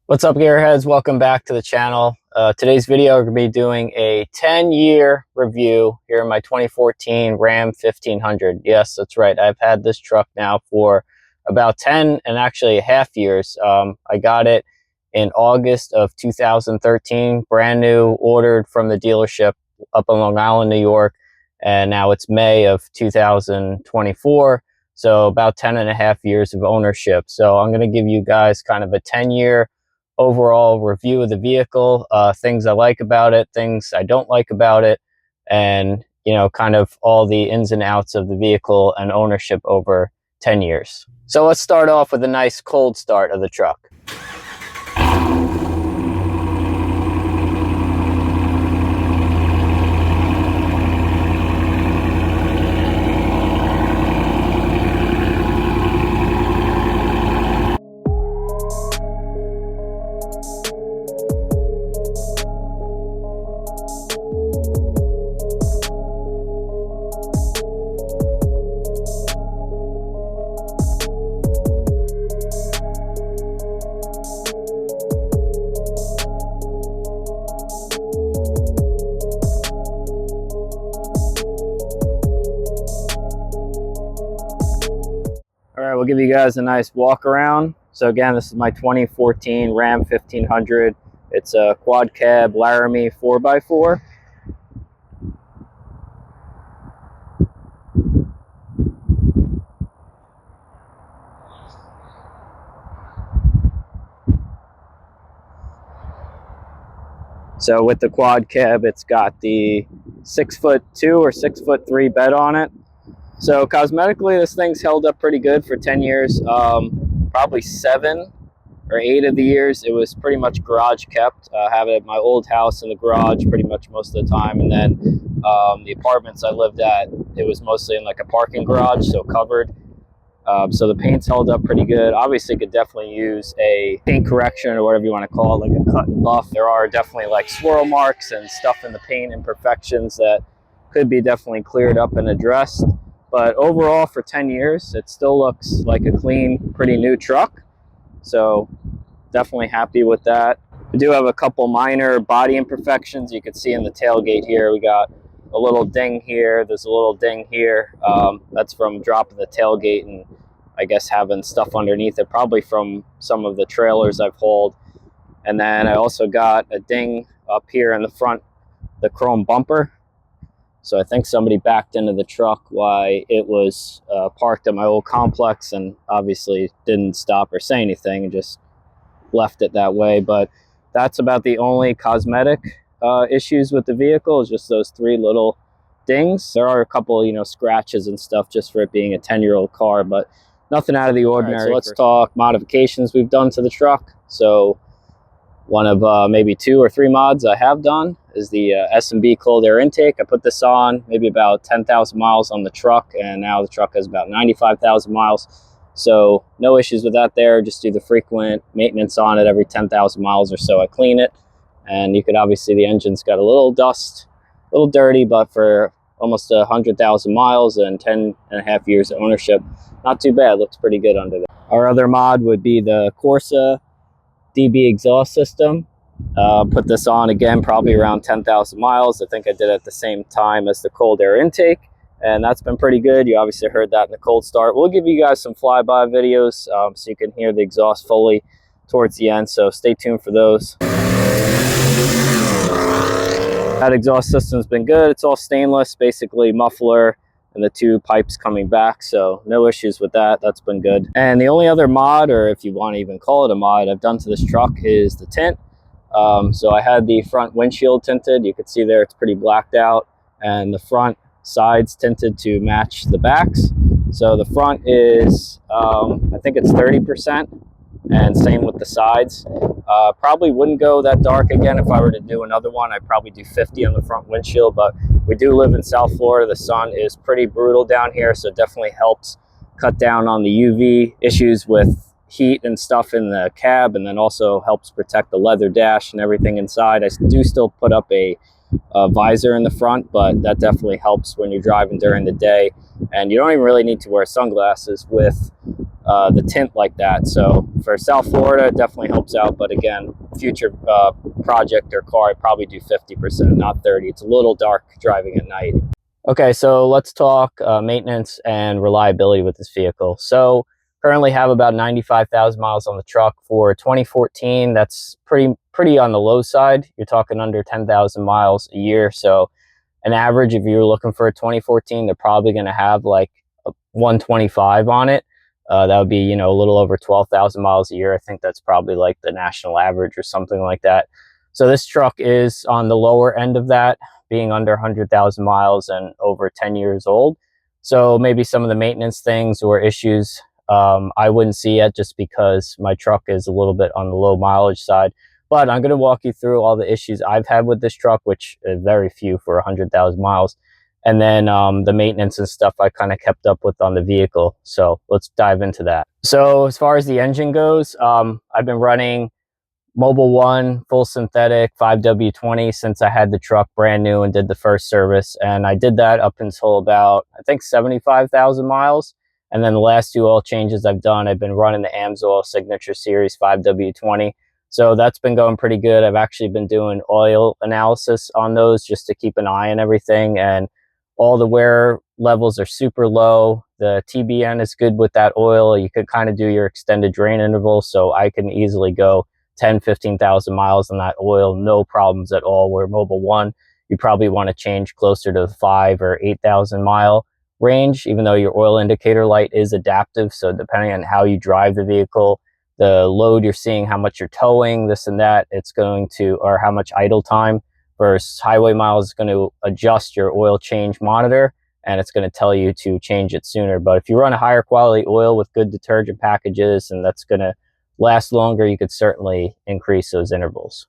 What's up, gearheads? Welcome back to the channel. Today's video, we're going to be doing a 10-year review here in my 2014 Ram 1500. Yes, that's right. I've had this truck now for about 10 and actually a half years. I got it in August of 2013, brand new, ordered from the dealership up in Long Island, New York, and now it's May of 2024. So about 10 and a half years of ownership. So I'm going to give you guys kind of a 10-year overall review of the vehicle, things I like about it, things I don't like about it, and kind of all the ins and outs of the vehicle and ownership over 10 years. So let's start off with a nice cold start of the truck. All right, we'll give you guys a nice walk around. So again, this is my 2014 Ram 1500. It's a quad cab Larime 4x4. So with the quad cab, it's got the 6'2" or 6'3" bed on it. So cosmetically, this thing's held up pretty good for 10 years. Probably 7 or 8 of the years, it was pretty much garage kept. I have it at my old house in the garage pretty much most of the time. And then the apartments I lived at, it was mostly in like a parking garage, so covered. So the paint's held up pretty good. Obviously, could definitely use a paint correction or whatever you want to call it, like a cut and buff. There are definitely like swirl marks and stuff in the paint, imperfections that could be definitely cleared up and addressed. But overall, for 10 years, it still looks like a clean, pretty new truck. So definitely happy with that. We do have a couple minor body imperfections. You can see in the tailgate here, we got a little ding here. There's a little ding here. That's from dropping the tailgate and I guess having stuff underneath it, probably from some of the trailers I've hauled. And then I also got a ding up here in the front, the chrome bumper. So I think somebody backed into the truck while it was parked at my old complex and obviously didn't stop or say anything and just left it that way. But that's about the only cosmetic issues with the vehicle, is just those 3 little dings. There are a couple, scratches and stuff just for it being a 10-year-old car, but nothing out of the ordinary. Right, so let's talk modifications we've done to the truck. So one of maybe 2 or 3 mods I have done is the S&B cold air intake. I put this on maybe about 10,000 miles on the truck, and now the truck has about 95,000 miles. So no issues with that there. Just do the frequent maintenance on it every 10,000 miles or so. I clean it, and you could obviously, the engine's got a little dust, a little dirty, but for almost 100,000 miles and 10 and a half years of ownership, not too bad. Looks pretty good under there. Our other mod would be the Corsa DB exhaust system. Put this on again probably around 10,000 miles. I think I did it at the same time as the cold air intake, and that's been pretty good. You obviously heard that in the cold start. We'll give you guys some flyby videos so you can hear the exhaust fully towards the end, so stay tuned for those. That exhaust system's been good. It's all stainless, basically muffler and the 2 pipes coming back, so no issues with that. That's been good. And the only other mod, or if you want to even call it a mod, I've done to this truck is the tint. So I had the front windshield tinted. You can see there it's pretty blacked out, and the front sides tinted to match the backs. So the front is I think it's 30%, and same with the sides. Probably wouldn't go that dark again if I were to do another one. I'd probably do 50 on the front windshield, but we do live in South Florida. The sun is pretty brutal down here, so it definitely helps cut down on the UV issues with heat and stuff in the cab, and then also helps protect the leather dash and everything inside. I do still put up a visor in the front, but that definitely helps when you're driving during the day. And you don't even really need to wear sunglasses with the tint like that. So for South Florida, it definitely helps out. But again, future project or car, I'd probably do 50%, not 30. It's a little dark driving at night. Okay, so let's talk maintenance and reliability with this vehicle. So currently have about 95,000 miles on the truck. For 2014, that's pretty on the low side. You're talking under 10,000 miles a year. So an average, if you're looking for a 2014, they're probably going to have like a 125 on it. That would be, you know, a little over 12,000 miles a year. I think that's probably like the national average or something like that. So this truck is on the lower end of that, being under 100,000 miles and over 10 years old. So maybe some of the maintenance things or issues I wouldn't see yet, just because my truck is a little bit on the low mileage side. But I'm going to walk you through all the issues I've had with this truck, which is very few for 100,000 miles. And then the maintenance and stuff I kind of kept up with on the vehicle. So let's dive into that. So as far as the engine goes, I've been running Mobil 1 full synthetic 5W20 since I had the truck brand new and did the first service. And I did that up until about, I think, 75,000 miles. And then the last two oil changes I've done, I've been running the AMSOIL Signature Series 5W20. So that's been going pretty good. I've actually been doing oil analysis on those just to keep an eye on everything. And all the wear levels are super low. The TBN is good with that oil. You could kind of do your extended drain interval. So I can easily go 10, 15,000 miles on that oil, no problems at all. Where Mobil 1, you probably want to change closer to the 5 or 8,000 mile range, even though your oil indicator light is adaptive. So depending on how you drive the vehicle, the load you're seeing, how much you're towing, this and that, it's going to, or how much idle time versus highway miles is going to adjust your oil change monitor, and it's going to tell you to change it sooner. But if you run a higher quality oil with good detergent packages, and that's going to last longer, you could certainly increase those intervals.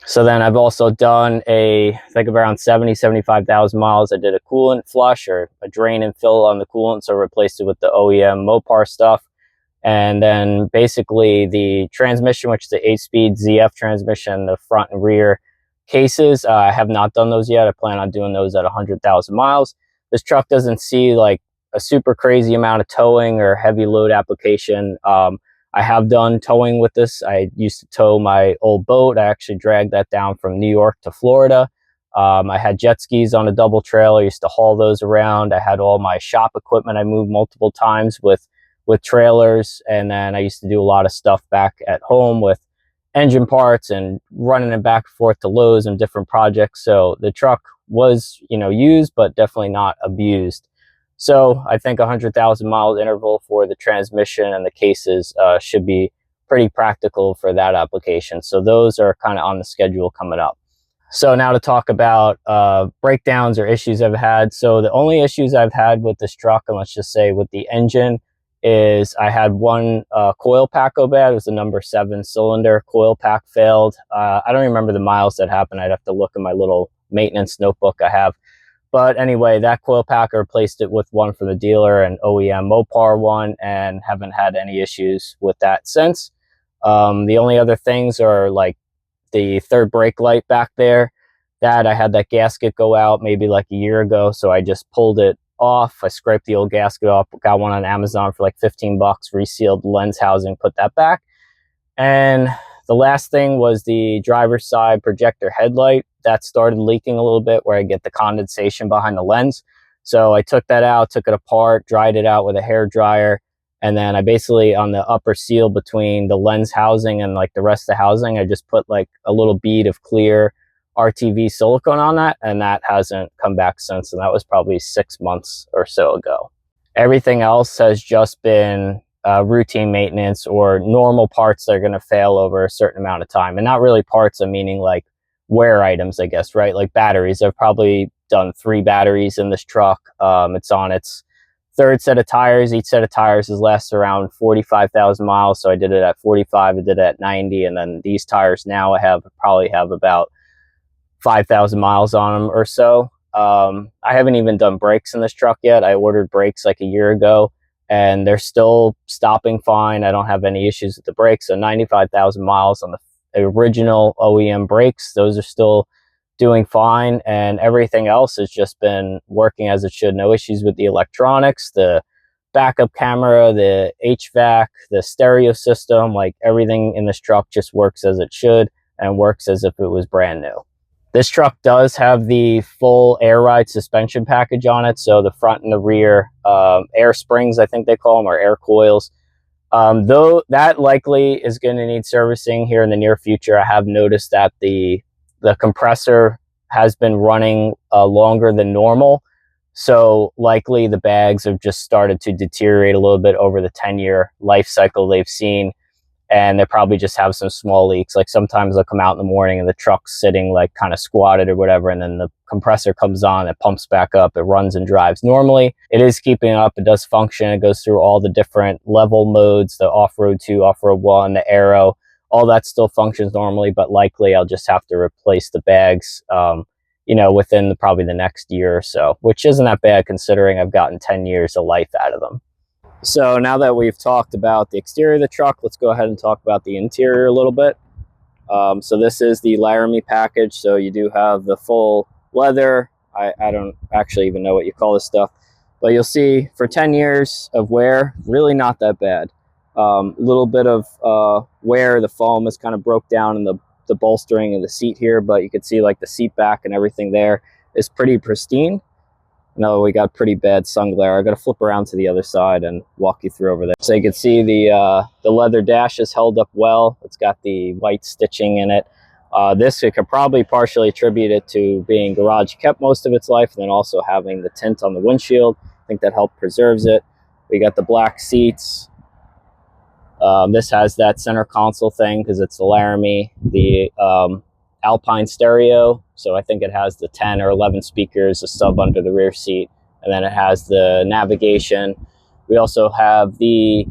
So then I've also done I think around 75,000 miles, I did a coolant flush or a drain and fill on the coolant. So I replaced it with the OEM Mopar stuff. And then basically the transmission, which is the 8-speed ZF transmission, the front and rear cases, I have not done those yet. I plan on doing those at 100,000 miles. This truck doesn't see like a super crazy amount of towing or heavy load application. I have done towing with this. I used to tow my old boat. I actually dragged that down from New York to Florida. I had jet skis on a double trailer. I used to haul those around. I had all my shop equipment I moved multiple times with trailers. And then I used to do a lot of stuff back at home with engine parts and running it back and forth to Lowe's and different projects. So the truck was, you know, used, but definitely not abused. So I think 100,000 mile interval for the transmission and the cases should be pretty practical for that application. So those are kind of on the schedule coming up. So now to talk about breakdowns or issues I've had. So the only issues I've had with this truck, and let's just say with the engine, is I had one coil pack go bad. It was the number 7 cylinder coil pack failed. I don't remember the miles that happened. I'd have to look in my little maintenance notebook I have. But anyway, that coil pack, I replaced it with one from the dealer, an OEM Mopar one, and haven't had any issues with that since. The only other things are like the third brake light back there. That I had that gasket go out maybe like a year ago, so I just pulled it off. I scraped the old gasket off, got one on Amazon for like 15 bucks, resealed the lens housing, put that back. And the last thing was the driver's side projector headlight. That started leaking a little bit where I get the condensation behind the lens. So I took that out, took it apart, dried it out with a hair dryer. And then I basically, on the upper seal between the lens housing and like the rest of the housing, I just put like a little bead of clear RTV silicone on that. And that hasn't come back since. And that was probably 6 months or so ago. Everything else has just been routine maintenance or normal parts that are going to fail over a certain amount of time. And not really parts, I'm meaning like wear items, I guess, right? Like batteries. I've probably done 3 batteries in this truck. It's on its 3rd set of tires. Each set of tires has lasted around 45,000 miles. So I did it at 45, I did it at 90. And then these tires now I probably have about 5,000 miles on them or so. I haven't even done brakes in this truck yet. I ordered brakes like a year ago, and they're still stopping fine. I don't have any issues with the brakes. So 95,000 miles on the original OEM brakes, those are still doing fine. And everything else has just been working as it should. No issues with the electronics. The backup camera, the HVAC, the stereo system, like everything in this truck just works as it should and works as if it was brand new. This truck does have the full air ride suspension package on it. So the front and the rear air springs, I think they call them, or air coils. Though that likely is going to need servicing here in the near future. I have noticed that the compressor has been running longer than normal. So likely the bags have just started to deteriorate a little bit over the 10-year life cycle they've seen. And they probably just have some small leaks. Like sometimes they'll come out in the morning and the truck's sitting like kind of squatted or whatever, and then the compressor comes on, it pumps back up, it runs and drives. Normally it is keeping up, it does function, it goes through all the different level modes, the off-road 2, off-road 1, the aero, all that still functions normally, but likely I'll just have to replace the bags you know, within probably the next year or so, which isn't that bad considering I've gotten 10 years of life out of them. So now that we've talked about the exterior of the truck, let's go ahead and talk about the interior a little bit. So this is the Larime package. So you do have the full leather. I don't actually even know what you call this stuff, but you'll see for 10 years of wear, really not that bad. A little bit of wear, the foam is kind of broke down in the bolstering of the seat here, but you can see like the seat back and everything there is pretty pristine. No, we got pretty bad sun glare. I got to flip around to the other side and walk you through over there. So you can see the leather dash is held up well. It's got the white stitching in it. This we could probably partially attribute it to being garage kept most of its life, and then also having the tint on the windshield. I think that helped preserves it. We got the black seats. This has that center console thing because it's the Larime, the Alpine stereo, so I think it has the 10 or 11 speakers, a sub under the rear seat, and then it has the navigation. We also have the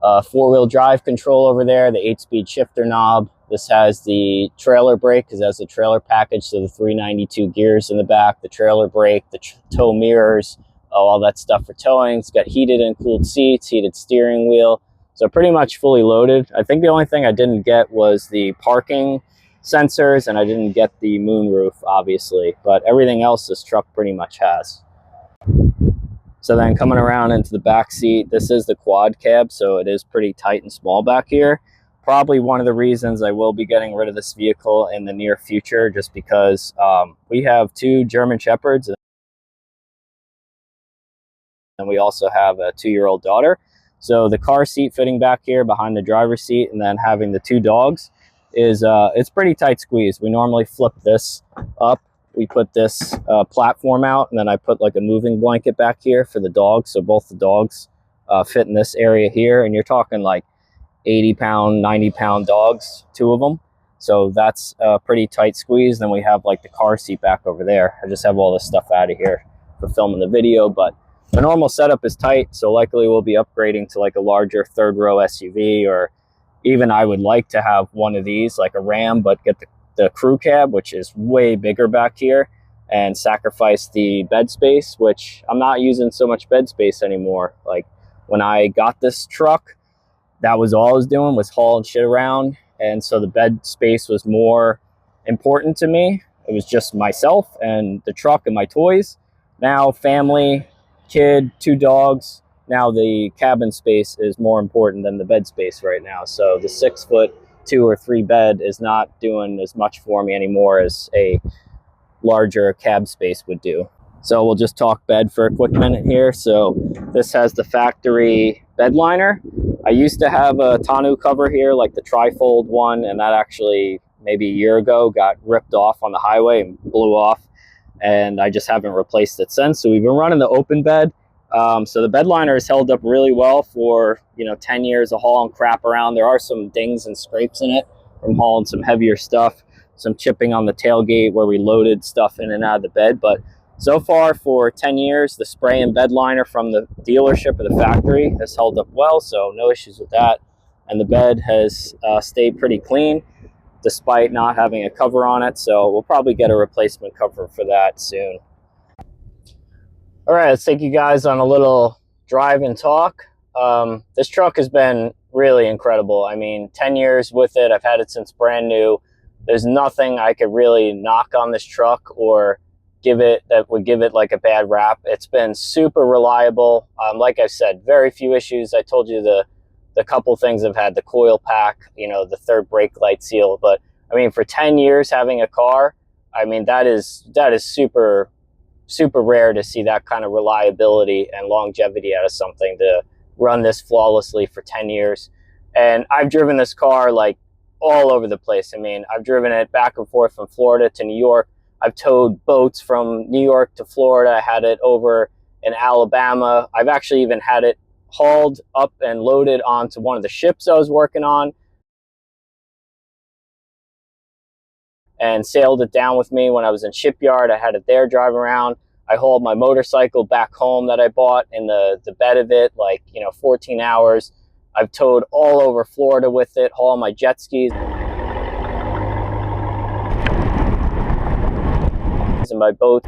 four-wheel drive control over there, the 8-speed shifter knob. This has the trailer brake because it has the trailer package, so the 392 gears in the back, the trailer brake, the tow mirrors, all that stuff for towing. It's got heated and cooled seats, heated steering wheel, so pretty much fully loaded. I think the only thing I didn't get was the parking sensors, and I didn't get the moonroof, obviously, but everything else this truck pretty much has. So then coming around into the back seat, this is the quad cab, so it is pretty tight and small back here. Probably one of the reasons I will be getting rid of this vehicle in the near future, just because we have 2 German Shepherds, and we also have a 2-year-old daughter. So the car seat fitting back here behind the driver's seat, and then having the 2 dogs, is it's pretty tight squeeze. We normally flip this up. We put this platform out, and then I put like a moving blanket back here for the dogs, so both the dogs fit in this area here, and you're talking like 80-pound, 90-pound dogs, 2 of them. So that's a pretty tight squeeze. Then we have like the car seat back over there. I just have all this stuff out of here for filming the video, but the normal setup is tight, so likely we'll be upgrading to like a larger 3rd row SUV, or even I would like to have one of these, like a Ram, but get the crew cab, which is way bigger back here, and sacrifice the bed space, which I'm not using so much bed space anymore. Like when I got this truck, that was all I was doing, was hauling shit around, and so the bed space was more important to me. It was just myself and the truck and my toys. Now family, kid, 2 dogs. Now the cabin space is more important than the bed space right now. So the 6-foot 2 or 3 bed is not doing as much for me anymore as a larger cab space would do. So we'll just talk bed for a quick minute here. So this has the factory bed liner. I used to have a tonneau cover here, like the trifold one, and that actually maybe a year ago got ripped off on the highway and blew off, and I just haven't replaced it since. So we've been running the open bed. So the bed liner has held up really well for 10 years of hauling crap around. There are some dings and scrapes in it from hauling some heavier stuff, some chipping on the tailgate where we loaded stuff in and out of the bed, but so far for 10 years, the spray and bed liner from the dealership or the factory has held up well, so no issues with that. And the bed has stayed pretty clean despite not having a cover on it, so we'll probably get a replacement cover for that soon. All right, let's take you guys on a little drive and talk. This truck has been really incredible. I mean, 10 years with it. I've had it since brand new. There's nothing I could really knock on this truck or would give it like a bad rap. It's been super reliable. Like I said, very few issues. I told you the couple things I've had, the coil pack, the third brake light seal. But I mean, for 10 years having a car, I mean, that is super, super rare to see that kind of reliability and longevity out of something, to run this flawlessly for 10 years. And I've driven this car like all over the place. I mean, I've driven it back and forth from Florida to New York. I've towed boats from New York to Florida. I had it over in Alabama. I've actually even had it hauled up and loaded onto one of the ships I was working on and sailed it down with me when I was in shipyard. I had it there driving around. I hauled my motorcycle back home that I bought in the bed of it, like, 14 hours. I've towed all over Florida with it, hauling my jet skis and my boat.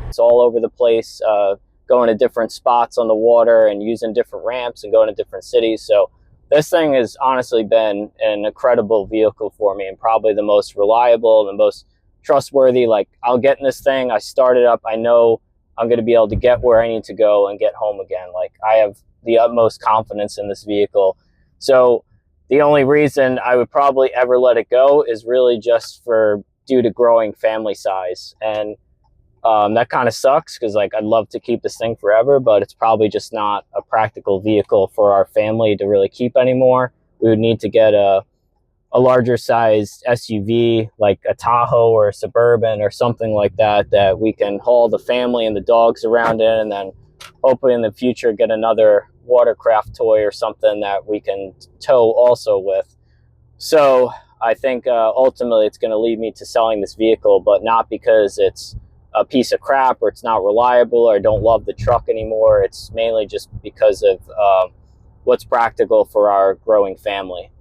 It's all over the place, going to different spots on the water and using different ramps and going to different cities. So this thing has honestly been an incredible vehicle for me, and probably the most reliable, the most trustworthy. Like, I'll get in this thing, I start it up, I know I'm going to be able to get where I need to go and get home again. Like, I have the utmost confidence in this vehicle. So the only reason I would probably ever let it go is really just due to growing family size. And that kind of sucks, because like, I'd love to keep this thing forever, but it's probably just not a practical vehicle for our family to really keep anymore. We would need to get a larger sized SUV, like a Tahoe or a Suburban or something like that, that we can haul the family and the dogs around in, and then hopefully in the future get another watercraft toy or something that we can tow also with. So I think ultimately it's going to lead me to selling this vehicle, but not because it's a piece of crap or it's not reliable or I don't love the truck anymore. It's mainly just because of what's practical for our growing family.